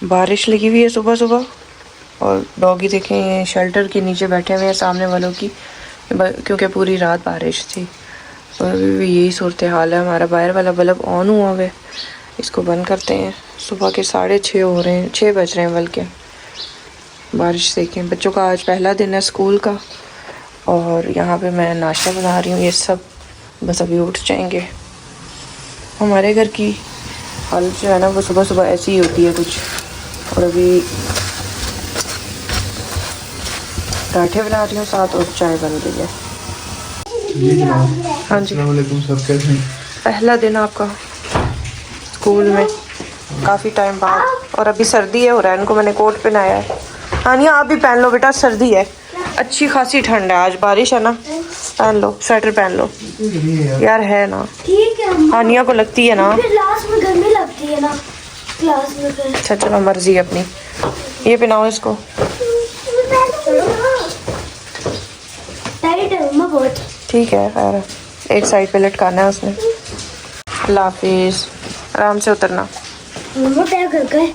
बारिश लगी हुई है सुबह सुबह और डॉगी देखें शेल्टर के नीचे बैठे हुए हैं सामने वालों की, क्योंकि पूरी रात बारिश थी। तो अभी भी यही सूरत हाल है। हमारा बाहर वाला बल्ब ऑन हुआ हुआ है, इसको बंद करते हैं। सुबह के 6:30 हो रहे हैं, 6 बज रहे हैं बल्कि। बारिश देखें, बच्चों का आज पहला दिन है स्कूल का और यहाँ पे मैं नाश्ता बना रही हूँ। ये सब बस अभी उठ जाएंगे। हमारे घर की हालत जो है ना वो सुबह सुबह ऐसी ही होती है कुछ। और अभी पराठे बना रही हूँ साथ और चाय बन रही है। हाँ जी, सब कैसे हैं? पहला दिन आपका स्कूल में काफ़ी टाइम बाद, और अभी सर्दी है और रैन को मैंने कोट पहनाया है। हानिया आप भी पहन लो बेटा, सर्दी है, अच्छी खासी ठंड है। आज बारिश है ना, पहन लो, स्वेटर पहन लो यार, है ना। ठीक है, हानिया को लगती है ना, क्लास में गर्मी लगती है ना क्लास में फिर। अच्छा चलो मर्जी है अपनी। ये पहनाओ इसको, टाइट है मम्मा बहुत। ठीक है खैर, एक साइड पे लटकाना है उसने। अल्लाह हाफिज, आराम से उतरना। मम्मा क्या कर गए?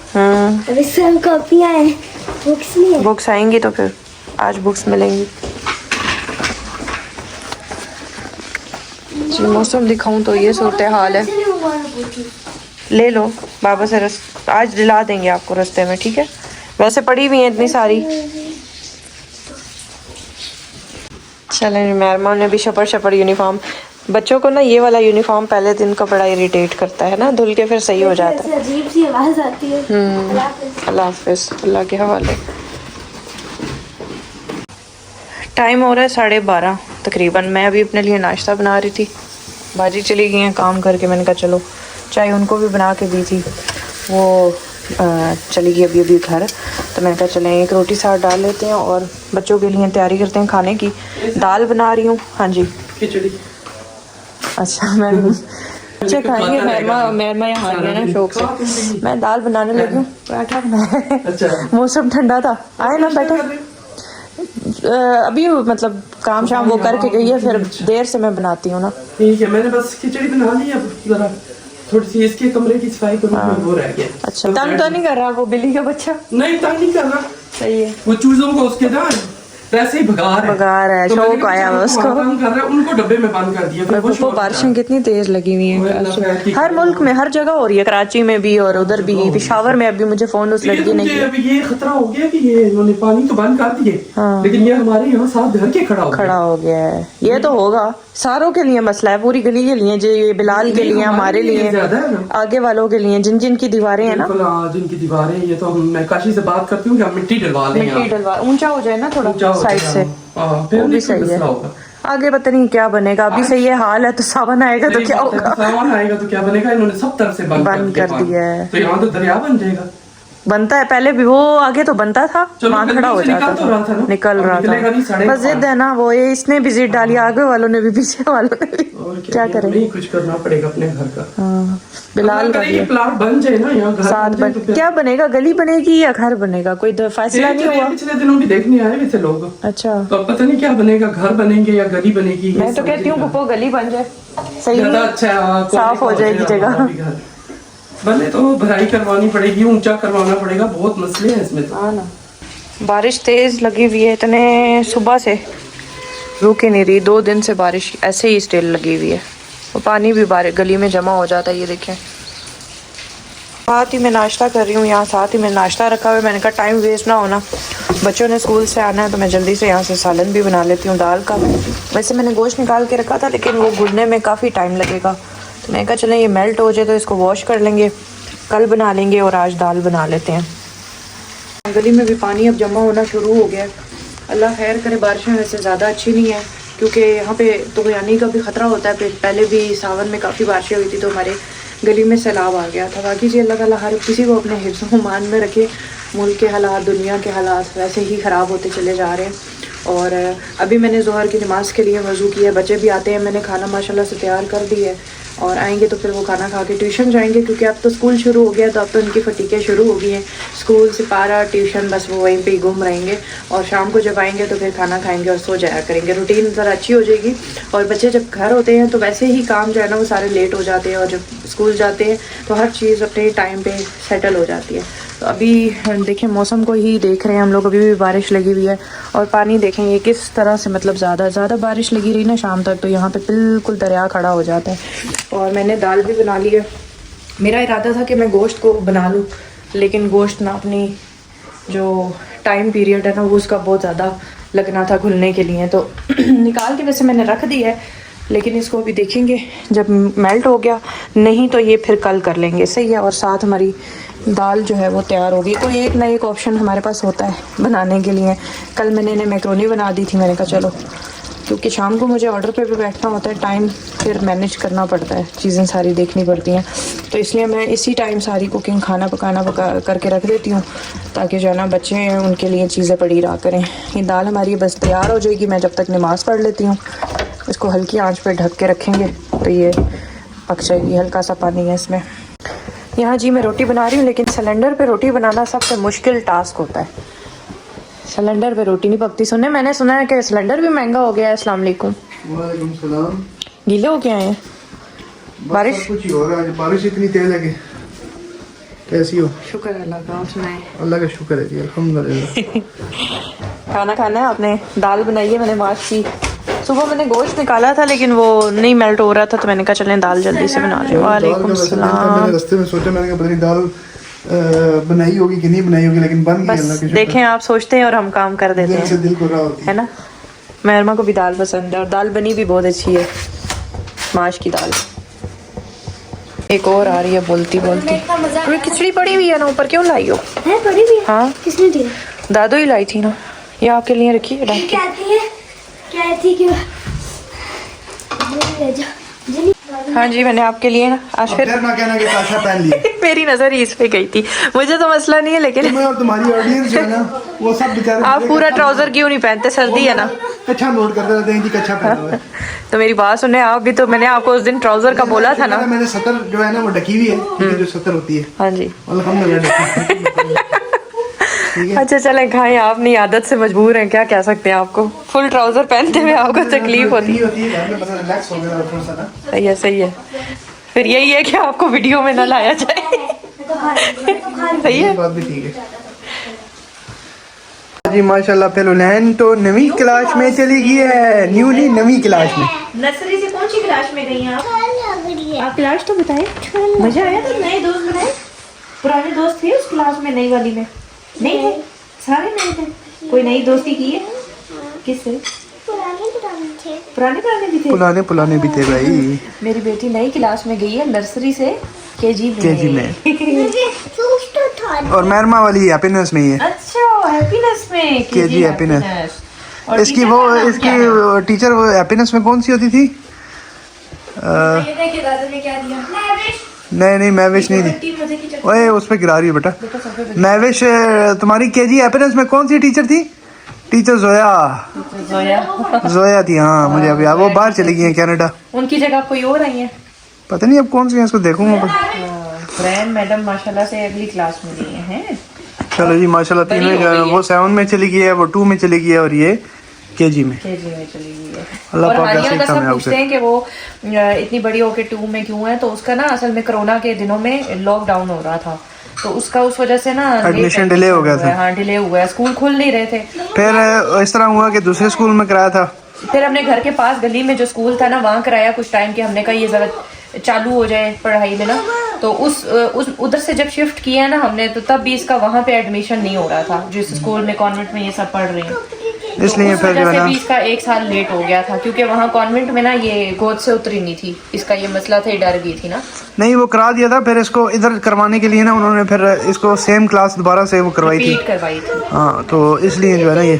अभी सब कॉपियां हैं, बुक्स नहीं है। बुक्स आएंगी तो फिर आज बुक्स मिलेंगी जी। मौसम दिखाऊं तो ये सूरत हाल है। ले लो बाबा से आज दिला देंगे आपको रास्ते में, ठीक है। वैसे पड़ी हुई है इतनी सारी। चलें, मेहमान ने भी शपर यूनिफॉर्म। बच्चों को ना ये वाला यूनिफॉर्म पहले दिन का बड़ा इरिटेट करता है ना, धुल के फिर सही हो जाता है। अजीब सी आवाज आती है। अल्लाह हाफिज, अल्लाह के हवाले। टाइम हो रहा है 12:30 तकरीबन। मैं अभी अपने लिए नाश्ता बना रही थी। बाजी चली गई हैं काम करके, मैंने कहा चलो चाय उनको भी बना के दी थी, वो चली गई अभी अभी घर। तो मैंने कहा चलें एक रोटी साथ डाल लेते हैं और बच्चों के लिए तैयारी करते हैं खाने की। दाल बना रही हूँ। हाँ जी, खिचड़ी। अच्छा मैं बच्चे खाएंगे, मेहरमा यहाँ आ गया ना शौक से। मैं दाल बनाने लगी हूँ, पराठा बनाया। अच्छा, मौसम ठंडा था, आए ना बैठे। अभी मतलब काम शाम वो करके गई है, फिर देर से मैं बनाती हूँ ना। ठीक है, मैंने बस खिचड़ी बना ली। अब जरा थोड़ी सी इसके कमरे की सफाई करूँ, वो रह गया। अच्छा, तंग तो नहीं कर रहा वो बिल्ली का बच्चा? नहीं, तंग नहीं कर रहा, सही है। वो चूजों को उसके ना वैसे ही भगा रहा है, शौक आया हुआ उसको। काम कर रहा है, उनको डब्बे में बंद कर दिया। फिर वो बारिशें कितनी तेज लगी हुई हैं हर मुल्क में, हर जगह हो रही है, कराची में भी और उधर भी, पेशावर में। अभी मुझे फोन उस लड़की ने किया। अभी ये खतरा हो गया कि ये इन्होंने पानी तो बंद कर दिए, लेकिन ये हमारे यहाँ साथ घर के खड़ा हो गया है। ये तो होगा, सारों के लिए मसला है, पूरी गली के लिए, जो ये बिलाल के लिए, हमारे लिए, आगे वालों के लिए, जिन जिन की दीवारें हैं ना, जिनकी दीवारें। ये तो मैं काशी से बात करती हूँ कि हम मिट्टी डलवा लें, ऊंचा हो जाए ना थोड़ा साइड से, फिर भी सही है। आगे पता नहीं क्या बनेगा। अभी सही है हाल है, तो सावन आएगा तो क्या होगा? सावन आएगा तो क्या बनेगा? इन्होंने सब तरफ से बंद कर दिया है, तो यहाँ तो दरिया बन जाएगा। बनता है, पहले भी वो आगे तो बनता था, वहाँ खड़ा हो जाता था, निकल रहा था। बस जिद है ना वो, ये इसने भी जिद डाली, आगे वालों ने भी, पीछे वालों ने भी। क्या करें, नहीं कुछ करना पड़ेगा अपने घर का। हाँ, बिलाल का ये प्लाट बन जाए ना, यहाँ साथ बन, क्या बनेगा? गली बनेगी या घर बनेगा? कोई फैसला नहीं हुआ। पिछले दिनों भी देखने आए हुए थे लोग। अच्छा, तो पता नहीं क्या बनेगा, घर बनेंगे या गली बनेगी। मैं तो कहती हूँ पप्पो गली बन जाए, सही है, अच्छा साफ हो जाएगी जगह। बने तो भराई करवानी पड़ेगी, ऊंचा करवाना पड़ेगा, बहुत मसले हैं इसमें। हाँ ना, बारिश तेज लगी हुई है, इतने सुबह से रुक ही नहीं रही। 2 दिन से बारिश ऐसे ही स्टिल लगी हुई है, और पानी भी गली में जमा हो जाता है। ये देखें, साथ ही मैं नाश्ता कर रही हूँ यहाँ, साथ ही मैं नाश्ता रखा हुआ है। मैंने कहा टाइम वेस्ट ना होना, बच्चों ने स्कूल से आना है, तो मैं जल्दी से यहाँ से सालन भी बना लेती हूँ दाल का। वैसे मैंने गोश्त निकाल के रखा था, लेकिन वो घुलने में काफ़ी टाइम लगेगा, तो मैंने कहा चलें ये मेल्ट हो जाए तो इसको वॉश कर लेंगे, कल बना लेंगे और आज दाल बना लेते हैं। गली में भी पानी अब जमा होना शुरू हो गया है। अल्लाह खैर करे, बारिशें वैसे ज़्यादा अच्छी नहीं है, क्योंकि यहाँ पे तुगयानी का भी ख़तरा होता है। पहले भी सावन में काफ़ी बारिशें हुई थी, तो हमारे गली में सैलाब आ गया था। बाकी जी अल्लाह ताला हर किसी को अपने हिफ्ज़ व मान में रखे। मुल्क के हालात, दुनिया के हालात वैसे ही ख़राब होते चले जा रहे हैं। और अभी मैंने ज़ोहर की नमाज़ के लिए वज़ू किया, बच्चे भी आते हैं, मैंने खाना माशाल्लाह से तैयार कर दी है, और आएंगे तो फिर वो खाना खा के ट्यूशन जाएंगे, क्योंकि अब तो स्कूल शुरू हो गया, तो अब तो उनकी फटीकें शुरू हो गई हैं। स्कूल से पारा ट्यूशन, बस वो वहीं पे ही घूम रहेंगे, और शाम को जब आएंगे तो फिर खाना खाएंगे और सो जाया करेंगे। रूटीन ज़रा अच्छी हो जाएगी। और बच्चे जब घर होते हैं तो वैसे ही काम जो है ना वो सारे लेट हो जाते हैं, और जब स्कूल जाते हैं तो हर चीज़ अपने टाइम पे सेटल हो जाती है। तो तो अभी देखें मौसम को ही देख रहे हैं हम लोग, अभी भी बारिश लगी हुई है। और पानी देखें ये किस तरह से, मतलब ज़्यादा बारिश लगी रही ना शाम तक, तो यहाँ पे बिल्कुल दरिया खड़ा हो जाता है। और मैंने दाल भी बना ली है। मेरा इरादा था कि मैं गोश्त को बना लूँ, लेकिन गोश्त ना अपनी जो टाइम पीरियड है ना वो उसका बहुत ज़्यादा लगना था घुलने के लिए, तो निकाल के वैसे मैंने रख दी है, लेकिन इसको अभी देखेंगे जब मेल्ट हो गया, नहीं तो ये फिर कल कर लेंगे, सही है। और साथ हमारी दाल जो है वो तैयार हो गई। तो एक ना एक ऑप्शन हमारे पास होता है बनाने के लिए। कल मैंने इन्हें मैक्रोनी बना दी थी, मैंने कहा चलो, क्योंकि शाम को मुझे ऑर्डर पे भी बैठना होता है, टाइम फिर मैनेज करना पड़ता है, चीज़ें सारी देखनी पड़ती हैं, तो इसलिए मैं इसी टाइम सारी कुकिंग खाना पकाना करके रख देती हूँ, ताकि जो है ना बच्चे हैं उनके लिए चीज़ें पड़ी रहा करें। ये दाल हमारी बस तैयार हो जाएगी, मैं जब तक नमाज़ पढ़ लेती हूँ। इसको हल्की आंच पे ढक के रखेंगे तो ये पक जाएगी। हल्का सा पानी है इसमें। यहाँ जी मैं रोटी बना रही हूँ, लेकिन सिलेंडर पे रोटी बनाना सबसे मुश्किल टास्क होता है। सिलेंडर पे रोटी नहीं पकती। मैंने सुना है कि सिलेंडर भी महंगा हो गया है। अस्सलाम वालेकुम। वालेकुम सलाम। गीले हो क्या हैं? बारिश कुछ ही हो रहा है, बारिश इतनी तेज है कि कैसी हो? शुक्र है अल्लाह का, सुनाए। अल्लाह का शुक्र है जी, अल्हम्दुलिल्लाह। खाना खाना है आपने? दाल बनाई है मैंने माश की। सुबह मैंने गोश्त निकाला था लेकिन वो नहीं मेल्ट हो रहा था, तो मैंने कहा चलें दाल जल्दी से बना लें। वालेकुम सलाम। मैंने रास्ते में सोचा, मैंने कहा पता नहीं दाल बनाई होगी कि नहीं बनाई होगी, लेकिन बन गई। अल्लाह के शुक्र। देखें आप सोचते हैं और हम काम कर देते हैं, दिल को राह होती है ना। महरमा को भी दाल पसंद है और दाल बनी भी बहुत अच्छी है, माश की दाल। एक और आ रही है बोलती बोलती। अरे खिचड़ी पड़ी हुई है ना ऊपर, क्यों लाई हो? है पड़ी भी है? हाँ किसने दी? दादो ही लाई थी ना, ये आपके लिए रखी है। क्या थी कि हाँ जी, मैंने आपके लिए ना आज फिर ना कहना कि काशा पहन लिया। मेरी नजर ही इस पे गई थी, मुझे तो मसला नहीं है, लेकिन तुम्हें और तुम्हारी ऑडियंस जो है ना वो सब बेचारे आप पूरा ट्राउजर क्यों नहीं पहनते? सर्दी है ना। अच्छा नोट करते रहते हैं कि कच्चा पहना हुआ है। तो मेरी बात सुने आप भी, तो मैंने आपको उस दिन ट्राउजर का बोला था ना। मैंने सतर जो है ना वो ढकी हुई है, ठीक है, जो सतर होती है। हाँ जी अल्हम्दुलिल्लाह। अच्छा चलें खाएं, आप नहीं आदत से मजबूर हैं, क्या कह सकते हैं आपको। फुल ट्राउजर पहनते हुए आपको तकलीफ होती है। सही है सही है, फिर यही है कि आपको वीडियो में न लाया जाए। सही है बात भी ठीक है जी। माशाल्लाह फेलुलैन तो नवी क्लास में चली गई है, न्यूली नवी क्लास में। नर्सरी से कौन सी क्लास में गई हैं आप क्लास तो बताएं। मजा आया था? नए दोस्त बनाए? पुराने दोस्त थे उस क्लास में? नई वाली में नहीं थे? सारे नए थे? कोई नई दोस्ती की है? किससे? पुराने भी थे। पुराने भी थे भाई। मेरी बेटी नई क्लास में गई है, नर्सरी से केजी में। और मैरमा वाली हैप्पीनेस में ही है। अच्छा हैप्पीनेस में, केजी हैप्पीनेस। इसकी वो इसकी टीचर वो हैप्पीनेस में कौन सी होती थी? नहीं महविश नहीं थी। ओए उस पे गिरा रही है बेटा। महविश तुम्हारी केजी हैप्पीनेस में कौन सी टीचर थी? टीचर जोया थी। हाँ मुझे अभी वो बाहर चली गई है कनाडा। उनकी जगह कोई और आई है, पता नहीं अब कौन सी है, इसको देखूंगा। फ्रेंड मैडम माशाल्लाह से अगली क्लास में गई हैं। चलो जी माशाल्लाह, तीन में वो 7 में चली गई है, वो 2 में चली गई है, और ये केजी में चली गई है। अल्लाह और पाक हानिया ऐसे का सब कामयाब पूछते हैं कि वो इतनी बड़ी होके 2 में क्यों है, तो उसका ना असल में कोरोना के दिनों में लॉकडाउन हो रहा था, तो उसका उस वजह से ना एडमिशन डिले हो गया था। हाँ डिले हुआ है, स्कूल खुल नहीं रहे थे। फिर इस तरह हुआ कि दूसरे स्कूल में कराया था। फिर हमने घर के पास गली में जो स्कूल था ना वहाँ कराया कुछ टाइम के। हमने कहा ये जरा चालू हो जाए पढ़ाई में ना, तो उस उधर से जब शिफ्ट किया है ना हमने, तो तब भी इसका वहाँ पे एडमिशन नहीं हो रहा था जिस स्कूल में कॉन्वेंट में ये सब पढ़ रहे हैं, इसलिए फिर जो है भी इसका 1 साल लेट हो गया था, क्योंकि वहाँ कॉन्वेंट में ना ये गोद से उतरी नहीं थी, इसका ये मसला था, डर गई थी ना। नहीं वो करा दिया था, फिर इसको इधर करवाने के लिए ना उन्होंने फिर इसको सेम क्लास दोबारा से वो करवाई थी। हाँ तो इसलिए जो है ना ये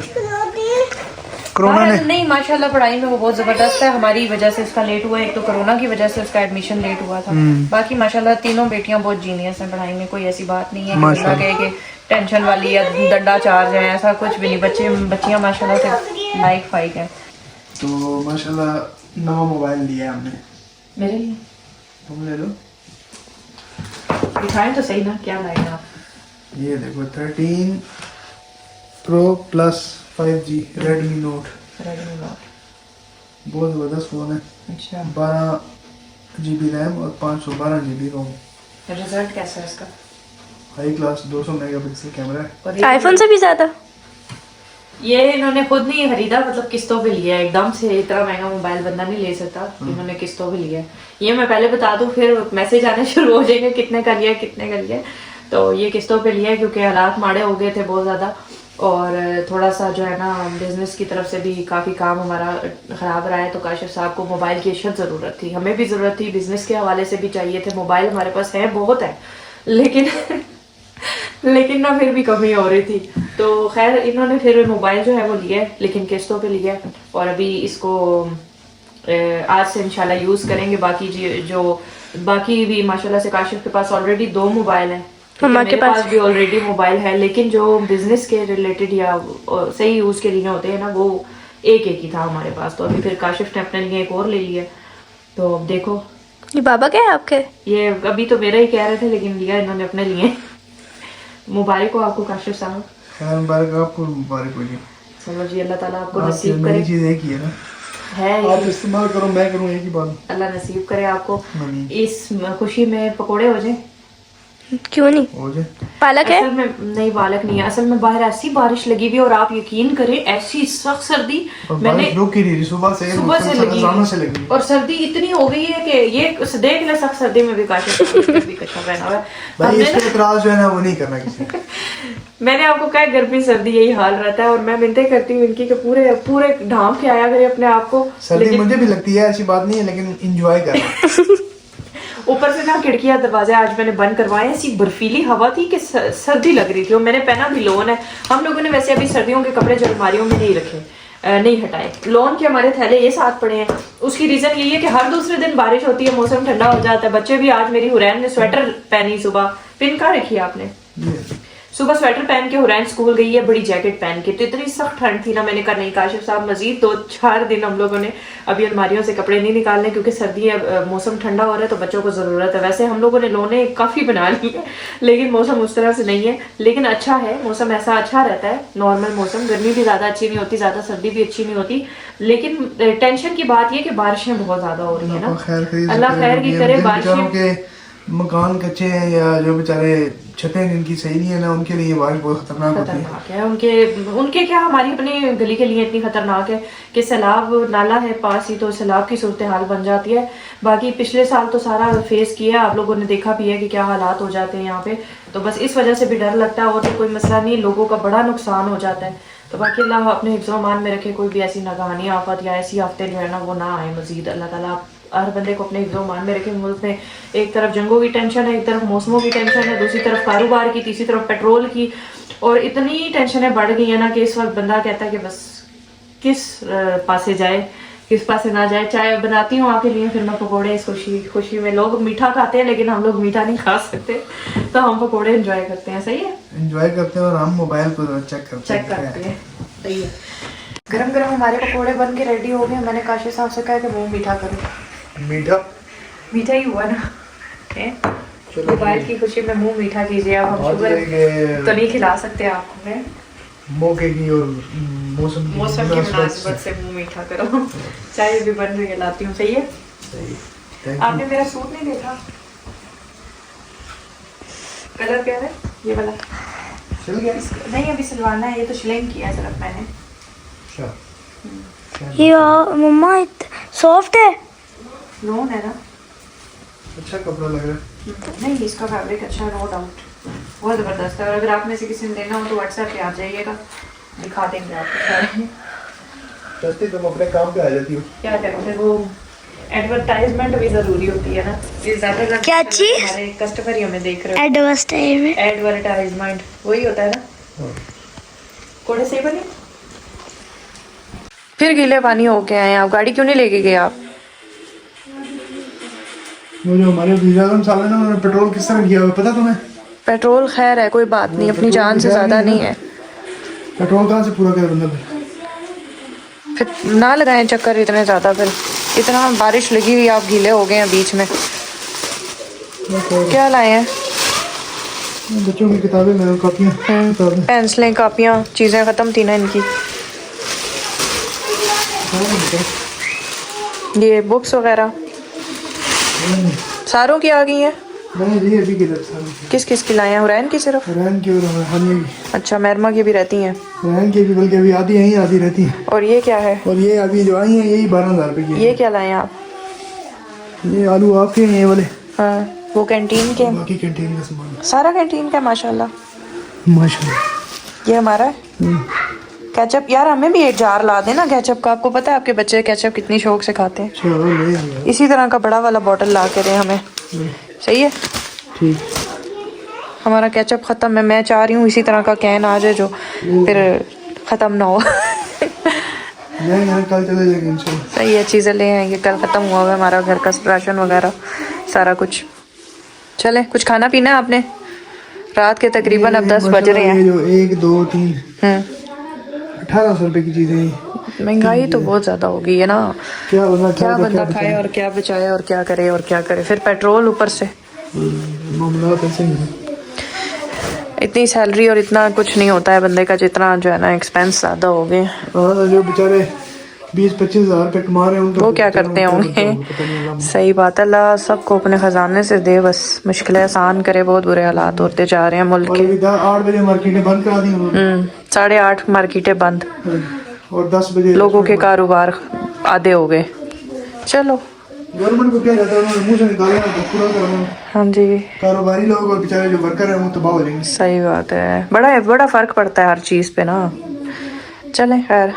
कोरोना ने नहीं माशाल्लाह पढ़ाई में वो बहुत जबरदस्त है। हमारी वजह से इसका लेट हुआ, एक तो कोरोना की वजह से उसका एडमिशन लेट हुआ था। बाकी माशाल्लाह तीनों बेटियां बहुत जीनियस हैं पढ़ाई में, कोई ऐसी बात नहीं है कि टेंशन वाली या डंडा चार्ज है, ऐसा कुछ भी नहीं। बच्चियां माशाल्लाह से लाइक फाइक है। तो माशाल्लाह नवा मोबाइल लिया हमने मेरे लिए, तुम ले लो। दिखाएं तो सही ना क्या लाए आप। ये देखो 13 pro plus 5G Redmi note. बहुत ज़बरदस्त फ़ोन है। अच्छा 12 GB रैम और 512 GB रोम। रिजल्ट कैसा है इसका? हाई क्लास 200 मेगापिक्सल कैमरा है। और ये आईफोन से भी ज्यादा। ये इन्होंने खुद नहीं खरीदा, मतलब किस्तों पे लिया है। एकदम से इतना महंगा मोबाइल बंदा नहीं ले सकता, इन्होंने किस्तों पे लिया है। ये मैं पहले बता दूं, फिर मैसेज आने शुरू हो जाएंगे कितने का लिया कितने का लिया। तो ये किस्तों पे लिया है क्योंकि हालात माड़े हो गए थे बहुत ज़्यादा, और थोड़ा सा जो है ना बिजनेस की तरफ से भी काफ़ी काम हमारा ख़राब रहा है। तो काशिफ साहब को मोबाइल की अशद ज़रूरत थी, हमें भी ज़रूरत थी, बिजनेस के हवाले से भी चाहिए थे। मोबाइल हमारे पास है, बहुत है, लेकिन लेकिन ना फिर भी कमी हो रही थी। तो खैर इन्होंने फिर मोबाइल जो है वो लिया है, लेकिन किस्तों पे लिया है। और अभी इसको आज से इंशाल्लाह यूज़ करेंगे। बाकी जो बाकी भी माशाल्लाह से काशिफ के पास ऑलरेडी 2 मोबाइल हैं, मेरे पास भी ऑलरेडी मोबाइल है, लेकिन जो बिजनेस के रिलेटेड या सही यूज़ के लिए होते हैं ना, वो एक ही था हमारे पास। तो अभी फिर काशिफ ने अपने लिए एक और ले लिया। तो अब देखो, ये बाबा क्या है आपके? ये अभी तो मेरा ही कह रहे थे, लेकिन लिया इन्होंने अपने लिए। मुबारक हो आपको काशिफ साहब। खैर मुबारक आपको, मुबारक हो जी। समझिए अल्लाह ताला आपको आपकी नसीब मेरी करे। चीज़ एक ही है ना, है आप इस्तेमाल करो, मैं करूँ, एक ही बात। अल्लाह नसीब करे आपको। आमीन। इस खुशी में पकोड़े हो जाए। क्यों नहीं? हो जाए। पालक है? असल में नहीं, पालक नहीं है। असल में बाहर ऐसी बारिश लगी हुई है, और आप यकीन करें ऐसी सख्त सर्दी और मैंने बारिश रुक ही नहीं रही, सुबह से लगी अजानों से लगी हुई। और सर्दी इतनी हो गई है कि ये देख ले, सख्त सर्दी में भी काशिफ भी कच्छा पहना हुआ है। भाई हमने इस पे इतराज जो है ना वो नहीं करना किसी को। मैंने आपको कहा गर्मी सर्दी यही हाल रहता है, और मैं मिन्नतें करती हूँ इनकी कि पूरे पूरे ढांप के आया करे अपने आप को। सर्दी मुझे भी लगती है, ऐसी बात नहीं है, लेकिन इंजॉय कर रहा हूं। ऊपर से ना खिड़कियां दरवाजे आज मैंने बंद करवाए। ऐसी बर्फीली हवा थी कि सर्दी लग रही थी, और मैंने पहना भी लोन है। हम लोगों ने वैसे अभी सर्दियों के कपड़े जो अलमारियों में नहीं रखे, नहीं हटाए, लोन के हमारे थैले ये साथ पड़े हैं। उसकी रीजन यही है कि हर दूसरे दिन बारिश होती है, मौसम ठंडा हो जाता है। बच्चे भी, आज मेरी हुरैन ने स्वेटर पहनी सुबह, पिन कहाँ रखी है आपने? सुबह स्वेटर पहन के हुरैन स्कूल गई है, बड़ी जैकेट पहन के। तो इतनी सख्त ठंड थी ना, मैंने कहा नहीं काशिफ साहब, मजीद 2-4 दिन हम लोगों ने अभी अलमारियों से कपड़े नहीं निकालने, क्योंकि सर्दी है, मौसम ठंडा हो रहा है, तो बच्चों को ज़रूरत है। वैसे हम लोगों ने लोने काफ़ी बना ली है, लेकिन मौसम उस तरह से नहीं है। लेकिन अच्छा है मौसम, ऐसा अच्छा रहता है, नॉर्मल मौसम। गर्मी भी ज़्यादा अच्छी नहीं होती, ज़्यादा सर्दी भी अच्छी नहीं होती। लेकिन टेंशन की बात यह कि बारिशें बहुत ज़्यादा हो रही है ना, अल्लाह खैर की करे। बारिशें, मकान कच्चे हैं या जो बेचारे छतें जिनकी सही नहीं है ना, उनके लिए बारिश बहुत खतरनाक होती है। खतरनाक है उनके क्या, हमारी अपनी गली के लिए इतनी खतरनाक है कि सैलाब नाला है पास ही, तो सैलाब की सूरत हाल बन जाती है। बाकी पिछले साल तो सारा फेस किया, आप लोगों ने देखा भी है कि क्या हालात हो जाते हैं यहाँ पे। तो बस इस वजह से भी डर लगता है, और तो कोई मसला नहीं, लोगों का बड़ा नुकसान हो जाता है। तो बाकी अल्लाह अपने हिफ्ज़-ओ-मान में रखे, कोई भी ऐसी नागहानी आफत या ऐसी आफतें जो है ना वो ना आए मजीद। अल्लाह ताला हर बंदे को अपने हिफ्ज़-ओ-मान में रखे। मुल्क में एक तरफ जंगों की टेंशन है, एक तरफ मौसमों की टेंशन है, दूसरी तरफ कारोबार की, तीसरी तरफ पेट्रोल की, और इतनी टेंशनें बढ़ गई है ना कि इस वक्त बंदा कहता है कि बस किस पासे जाए, किस पासे ना जाए। चाय बनाती हूँ आपके लिए, फिर मैं पकोड़े, इस खुशी में लोग मीठा खाते हैं, लेकिन हम लोग मीठा नहीं खा सकते, तो हम पकोड़े एंजॉय करते हैं। सही है, एंजॉय करते हैं, और हम मोबाइल को चेक करते हैं। सही है। गरम गरम हमारे पकोड़े बन के रेडी हो गए। मैंने काशिफ साहब से कहा कि मुँह मीठा करो। मीठा ही हुआ ना, मोबाइल की खुशी में मुंह मीठा कीजिए। अब हम शुगर तो नहीं खिला सकते आपको, है मौके की और मौसम की मुनासिबत से मुंह मीठा करो। चाय भी बन रही है, लाती हूँ। सही है। आपने मेरा सूट नहीं देखा, कलर क्या है ये वाला? सिल गया? नहीं अभी सिलवाना है, ये तो सिलाइन किया है सिर्फ मैंने। ये मम्मा सॉफ्ट है, लोन है ना, अच्छा कपड़ा लग रहा है। नहीं इसका फैब्रिक अच्छा, नो डाउट बहुत ज़बरदस्त है। और अगर आप में से किसी ने लेना हो तो व्हाट्सएप पे आ जाइएगा, दिखा देंगे आपको। सस्ती तुम अपने काम पे आ जाती हो, क्या करें फिर, वो एडवर्टाइजमेंट भी ज़रूरी होती है ना। ये ज़्यादा क्या चीज़? हमारे कस्टमर ही हमें देख रहे हो, एडवर्टाइजमेंट वही होता है ना। कोड़े सही बने। फिर गीले पानी हो के आए आप, गाड़ी क्यों नहीं लेके गए आप? वो जो हमारे वज़ीर-ए-आज़म साहब है ना, उन्होंने पेट्रोल किस तरह किया हुआ पता तुम्हें? पेट्रोल खैर है, कोई बात नहीं, अपनी जान से ज़्यादा नहीं है। पेट्रोल कहाँ से पूरा करे बंदा? फिर ना लगाएं चक्कर इतने ज़्यादा, फिर इतना बारिश लगी हुई, आप गीले हो गए हैं बीच में। क्या लाए हैं? बच्चों की किताबें, मेरे कॉपियाँ, पेंसिलें, कापियाँ, चीज़ें ख़त्म थी ना इनकी। ये बुक्स वगैरह सारों की आ गई हैं। मैंने लिए अभी किधर सारी किस किस की लाए हैं? हुरैन की सिर्फ? रैन की और हानिया की। अच्छा, मैरमा की भी रहती हैं। रैन की भी बल्कि अभी आधी यहीं आधी रहती है। और ये क्या है? और ये अभी जो आई है यही 12,000 रुपये की ये क्या लाए हैं आप? ये आलू आपके हैं ये वाले, हाँ, वो कैंटीन के? बाकी कैंटीन का सामान सारा कैंटीन का माशाल्लाह। माशाल्लाह। ये हमारा है। केचप यार हमें भी एक जार ला देना केचप का। आपको पता है आपके बच्चे केचप कितनी शौक से खाते हैं। चलो ले आइए। इसी तरह का बड़ा वाला बॉटल ला के दें हमें। सही है। ठीक। हमारा केचप ख़त्म है। मैं चाह रही हूँ इसी तरह का कैन आ जाए जो फिर ख़त्म ना हो। मैं कल चले जाएंगे इंशाल्लाह। सही है, चीज़ें ले आएंगे। कल ख़त्म हुआ हुआ है हमारा घर का राशन वगैरह सारा कुछ। चले, कुछ खाना पीना है आपने? रात के तकरीबन अब 10 बज रहे हैं। ये जो 1 2 3 1800 रुपये की चीज़ें। महंगाई तो बहुत ज़्यादा हो गई है ना। क्या बंदा खाए और क्या बचाए और क्या करे और क्या करे। फिर पेट्रोल ऊपर से। मामला ऐसे ही है। इतनी सैलरी और इतना कुछ नहीं होता है बंदे का जितना जो है ना एक्सपेंस ज़्यादा हो गए। हाँ, जो बेचारे 20-25 हज़ार रुपये कमा रहे हैं वो क्या करते होंगे। सही बात है। अल्लाह सबको अपने ख़जाने से दे, बस मुश्किलें आसान करे। बहुत बुरे हालात होते जा रहे हैं मुल्क के। 8 बजे मार्केटें बंद करा दी उन्होंने। 8:30 मार्केटें बंद और 10 बजे लोगों के कारोबार आधे हो गए। चलो, गवर्नमेंट को क्या जाता है, उन्होंने मुंह से निकालना है तो पूरा करना। हाँ जी, कारोबारी लोग और बेचारे जो वर्कर हैं वो तबाह हो जाएंगे। सही बात है। बड़ा फ़र्क पड़ता है हर चीज़ पे ना। चलें, खैर।